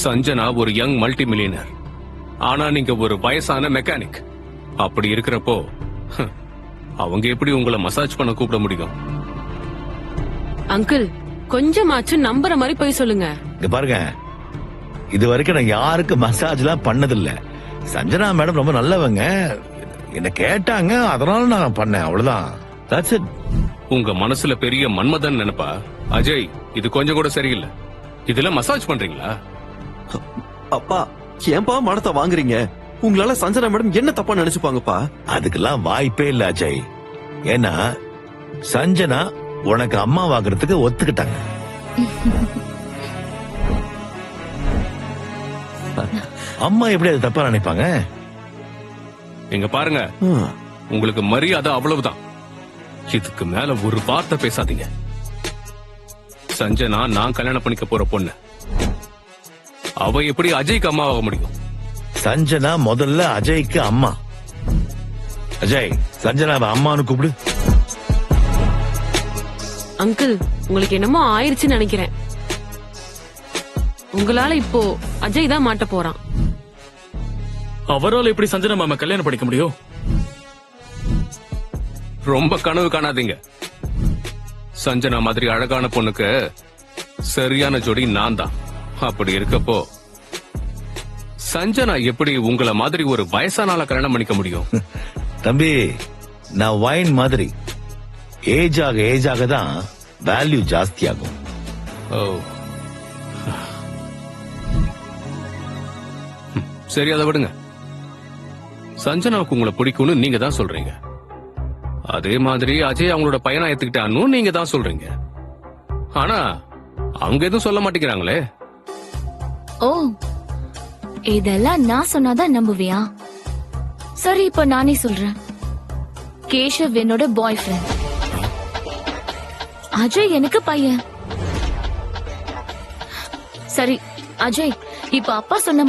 சஞ்சனா ஒரு young multi millionaire. ஆனா நீங்க ஒரு வயசான மெக்கானிக். அப்படி இருக்கிறப்போ அவங்க எப்படி உங்களை மசாஜ் பண்ண கூப்பிட முடியும்? அங்கிள், கொஞ்சமாச்சும் நம்புற மாதிரி போய் சொல்லுங்க. இங்க பாருங்க, இது வரைக்கும் நான் யாருக்கு மசாஜ் எல்லாம் பண்ணதில்ல. சஞ்சனா மேடம் ரொம்ப நல்லவங்க, என்ன கேட்டாங்க, அதனால நான் பண்ணேன், அவ்வளவுதான். That's it. உங்க மனசுல பெரிய மன்மதன் நினைப்பா? அஜய், இது கொஞ்சம் கூட சரியில்லை. இதுல மசாஜ் பண்றீங்களா? அப்பா, ஏன்பா மனத்தை வாங்குறீங்க? உங்களால சஞ்சனா மேடம் என்ன தப்பா நினைச்சுப்பாங்கப்பா? அதுக்கெல்லாம் வாய்ப்பே இல்ல அஜய். ஏன்னா சஞ்சனா உனக்கு அம்மா வாங்குறதுக்கு ஒத்துக்கிட்டாங்க. அம்மா எப்படி அது தப்பா நினைப்பாங்க? நீங்க பாருங்க, உங்களுக்கு மரியாதை அவ்வளவுதான். இதுக்கு மேல ஒரு வார்த்தை பேசாதீங்க. சஞ்சனா நான் கல்யாணம் பண்ணிக்க போற பொண்ணு. அவ எப்படி அஜய்க்கு அம்மாவாக முடியும்? சஞ்சனா முதல்ல அஜய்க்கு அம்மா. அஜய், சஞ்சனாவை அம்மான்னு கூப்பிடு. அங்கிள், உங்களுக்கு என்னமோ ஆயிருச்சுன்னு நினைக்கிறேன். உங்களால இப்போ அஜய் தான் மாட்ட போறான். அவரால் எப்படி சஞ்சனா மாமா கல்யாணம் பண்ணிக்க முடியும்? ரொம்ப கனவு காணாதீங்க. சஞ்சனா மாதிரி அழகான பொண்ணுக்கு சரியான ஜோடி நான் தான். அப்படி இருக்கப்போ சஞ்சனா எப்படி உங்களை மாதிரி ஒரு வயசானால கல்யாணம் பண்ணிக்க முடியும்? தம்பி, நான் வைன் மாதிரி ஏஜ் ஆக தான் வேல்யூ ஜாஸ்தி ஆகும். ஓ, சரி, அதை விடுங்க. சஞ்சனாவுக்கு உங்களை பிடிக்கும்னு நீங்க தான் சொல்றீங்க. அதே மாதிரி அஜய் அவங்களோட பையனா ஏத்துக்கிட்டான்னு நீங்க தான் சொல்றீங்க. ஆனா அவங்க எதுவும் சொல்ல மாட்டேங்கிறாங்களே. ஓ, இதெல்லாம் நான் சொன்னாதான் நம்புவியா? சரி, இப்ப நானே சொல்றேன். கேஷவ் என்னோட பாய் ஃப்ரெண்ட், அஜய் எனக்கு பையன். சரி அஜய், இப்ப அப்பா சொன்ன